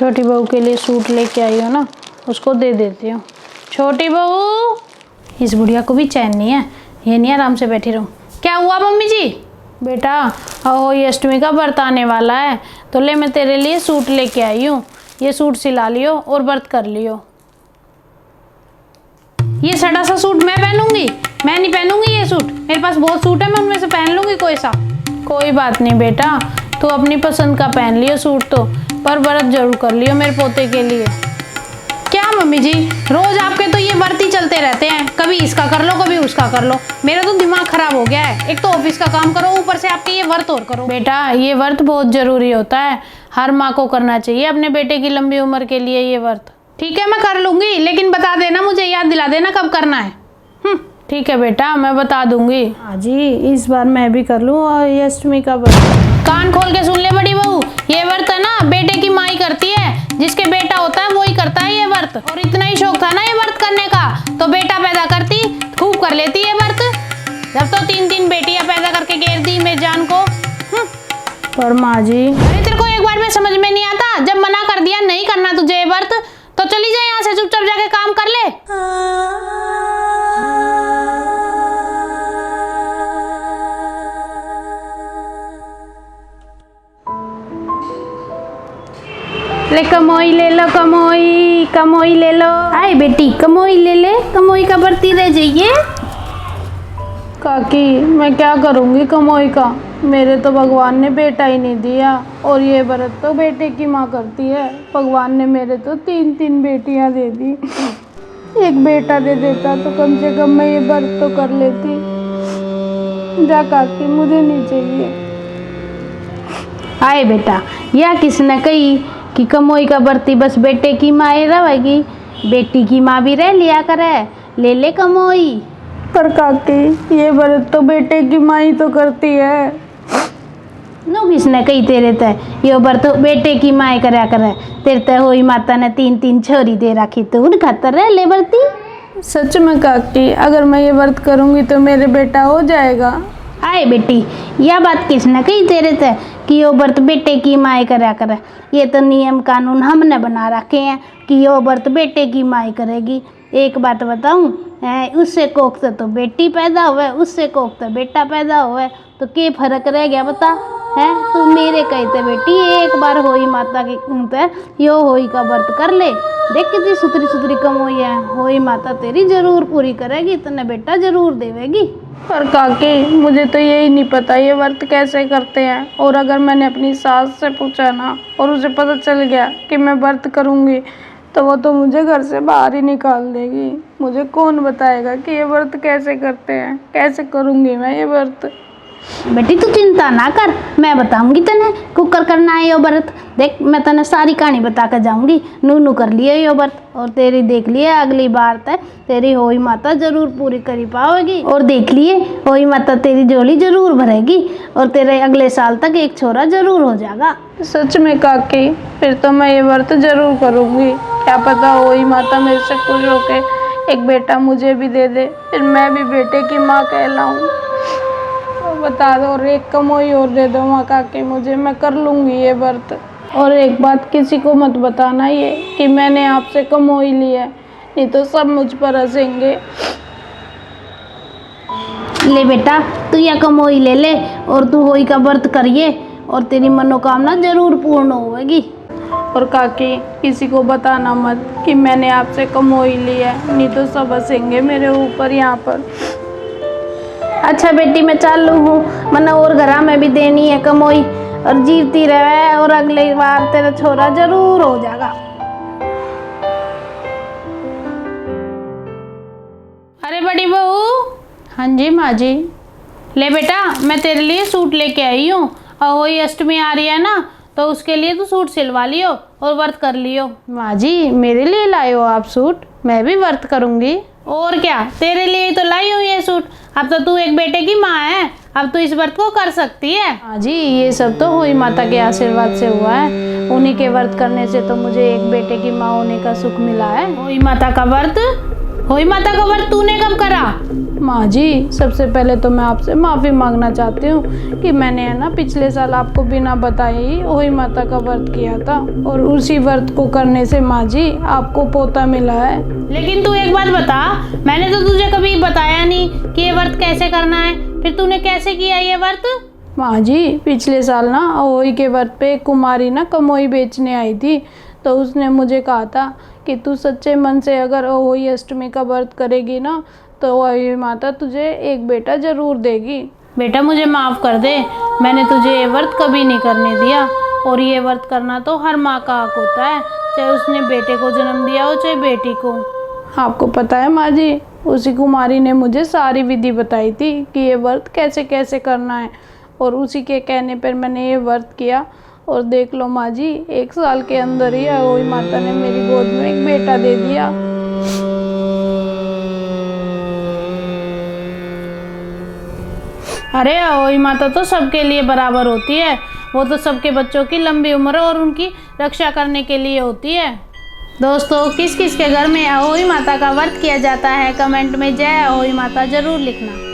छोटी बहू के लिए सूट लेके आई हो ना, उसको दे देती हूँ। छोटी बहू, इस बुढ़िया को भी चैन नहीं है, ये नहीं आराम से बैठी रहूँ। क्या हुआ मम्मी जी? बेटा ये अष्टमी का व्रत आने वाला है, तो ले मैं तेरे लिए सूट लेके आई हूँ। ये सूट सिला लियो और व्रत कर लियो। ये सड़ा सा सूट मैं पहनूंगी? मैं नहीं पहनूंगी ये सूट। मेरे पास बहुत सूट है, मैं उनमें से पहन लूंगी कोई सा। कोई बात नहीं बेटा, तो अपनी पसंद का पहन लियो सूट तो, पर व्रत जरूर कर लियो मेरे पोते के लिए। क्या मम्मी जी, रोज आपके तो ये व्रत ही चलते रहते हैं, कभी इसका कर लो कभी उसका कर लो। मेरा तो दिमाग खराब हो गया है। एक तो ऑफिस का काम करो, ऊपर से आपके ये व्रत और करो। बेटा ये व्रत बहुत जरूरी होता है, हर माँ को करना चाहिए अपने बेटे की लंबी उम्र के लिए ये व्रत। ठीक है मैं कर लूंगी, लेकिन बता देना, मुझे याद दिला देना कब करना है। ठीक है बेटा, मैं बता दूंगी। हाँ जी, इस बार मैं भी कर लूँ और ये अष्टमी का व्रत। कान खोल के सुन ले बड़ी बहू, ये व्रत है ना बेटे की माँ ही करती है, जिसके बेटा होता है वो ही करता है ये व्रत। और इतना ही शौक था ना ये व्रत करने का, तो बेटा पैदा करती खूब कर लेती है व्रत। जब तो 3 बेटियां पैदा करके घेर दी मेरी जान को। पर माँ जी, अरे तेरे को एक बार में समझ में नहीं आता? जब मना कर दिया नहीं करना तुझे ये व्रत, तो चली जाए यहाँ से, चुपचाप जाके काम कर ले। ले कमोई ले लो, कमोई कमोई ले लो। आए बेटी कमोई ले ले, कमोई का बरती रह जाइए। काकी मैं क्या करूँगी कमोई का, मेरे तो भगवान ने बेटा ही नहीं दिया, और ये व्रत तो बेटे की माँ करती है। भगवान ने मेरे तो 3 बेटियाँ दे दी, एक बेटा दे देता तो कम से कम मैं ये व्रत तो कर लेती। जा काकी, मुझे नहीं चाहिए। आए बेटा, यह किसने कही कि कमोई का बरती बस बेटे की माँ ही रहेगी? बेटी की माँ भी रह लिया करे, ले ले कमोई। पर काकी ये व्रत तो बेटे की माँ ही तो करती है। नो किसने कही तेरे ते ये व्रत बेटे की माँ करया करे? तेरे ते होई माता ने 3 छोरी दे रखी, तो उन खातर रह ले बरती। सच में काकी, अगर मैं ये व्रत करूँगी तो मेरे बेटा हो जाएगा। आए बेटी, यह बात किसने कही तेरे ते कि ये व्रत बेटे की माँ करया करे? ये तो नियम कानून हमने बना रखे हैं कि ये व्रत बेटे की माँ करेगी। एक बात बताऊं, उससे कोख तो बेटी पैदा हुए, उससे कोख तो बेटा पैदा हुए, तो क्या फर्क रह गया बता? है तू मेरे कहते बेटी, एक बार होई माता की यो होई का व्रत कर ले, देख कितनी सुतरी कमोई है। होई माता तेरी जरूर पूरी करेगी, तने बेटा जरूर देवेगी। पर काकी मुझे तो यही नहीं पता ये व्रत कैसे करते हैं, और अगर मैंने अपनी सास से पूछा ना और उसे पता चल गया कि मैं व्रत करूँगी, तो वो तो मुझे घर से बाहर ही निकाल देगी। मुझे कौन बताएगा कि ये व्रत कैसे करते हैं, कैसे करूँगी मैं ये व्रत? बेटी तू चिंता ना कर, मैं बताऊंगी तने कुकर करना है यो व्रत। देख मैं तने सारी कहानी बता कर जाऊंगी। नू कर लिए यो व्रत, और तेरी देख लिए अगली बार तक तेरी होई माता जरूर पूरी करी पाओगी। और देख लिए होई माता तेरी झोली जरूर भरेगी, और तेरे अगले साल तक एक छोरा जरूर हो जाएगा। सच में काकी, फिर तो मैं ये व्रत जरूर करूँगी। क्या पता होई माता मेरे से खुश होके एक बेटा मुझे भी दे दे, फिर मैं भी बेटे की माँ कहलाऊँ। बता दो, और एक कमोई और दे दो माँ काकी मुझे, मैं कर लूँगी ये व्रत। और एक बात किसी को मत बताना ये कि मैंने आपसे कमोई ली है, नहीं तो सब मुझ पर हंसेंगे। ले बेटा तू यह कमोई ले ले, और तू होई का व्रत करिए, और तेरी मनोकामना जरूर पूर्ण होगी। और काकी किसी को बताना मत कि मैंने आपसे कमोई ली है, नहीं तो सब हंसेंगे मेरे ऊपर यहाँ पर। अच्छा बेटी मैं चालू हूँ, मना और घरा में भी देनी है कमोई, और जीवती रहे, और अगली बार तेरा छोरा जरूर हो जाएगा। अरे बड़ी बहू। हाँ जी माँ जी। ले बेटा मैं तेरे लिए सूट लेके आई हूँ, और वही अष्टमी आ रही है ना, तो उसके लिए तू सूट सिलवा लियो और व्रत कर लियो। माँ जी मेरे लिए लाए हो आप सूट? मैं भी व्रत करूँगी। और क्या, तेरे लिए तो लाई हूँ ये सूट। अब तो तू एक बेटे की माँ है, अब तो इस व्रत को कर सकती है। हाँ जी, ये सब तो हुई माता के आशीर्वाद से हुआ है। उन्हीं के व्रत करने से तो मुझे एक बेटे की माँ होने का सुख मिला है। हुई माता का व्रत होई माता का व्रत तूने कब करा? माँ जी, सबसे पहले तो मैं आपसे माफ़ी मांगना चाहती हूँ कि मैंने है ना पिछले साल आपको बिना बताए ही होई माता का व्रत किया था, और उसी व्रत को करने से माँ जी आपको पोता मिला है। लेकिन तू एक बात बता, मैंने तो तुझे कभी बताया नहीं कि ये व्रत कैसे करना है, फिर तूने कैसे किया ये व्रत? माँ जी, पिछले साल ना अहोई के व्रत पे एक कुमारी ना कमोई बेचने आई थी, तो उसने मुझे कहा था कि तू सच्चे मन से अगर अहोई अष्टमी का व्रत करेगी ना तो अहोई माता तुझे एक बेटा ज़रूर देगी। बेटा मुझे माफ़ कर दे, मैंने तुझे ये व्रत कभी नहीं करने दिया, और ये व्रत करना तो हर माँ का हक होता है, चाहे उसने बेटे को जन्म दिया हो चाहे बेटी को। आपको पता है माँ जी, उसी कुमारी ने मुझे सारी विधि बताई थी कि ये व्रत कैसे कैसे करना है, और उसी के कहने पर मैंने ये व्रत किया, और देख लो माँ जी, 1 साल के अंदर ही अहोई माता ने मेरी गोद में एक बेटा दे दिया। अरे अहोई माता तो सबके लिए बराबर होती है, वो तो सबके बच्चों की लंबी उम्र और उनकी रक्षा करने के लिए होती है। दोस्तों, किस किस के घर में अहोई माता का व्रत किया जाता है, कमेंट में जय अहोई माता जरूर लिखना।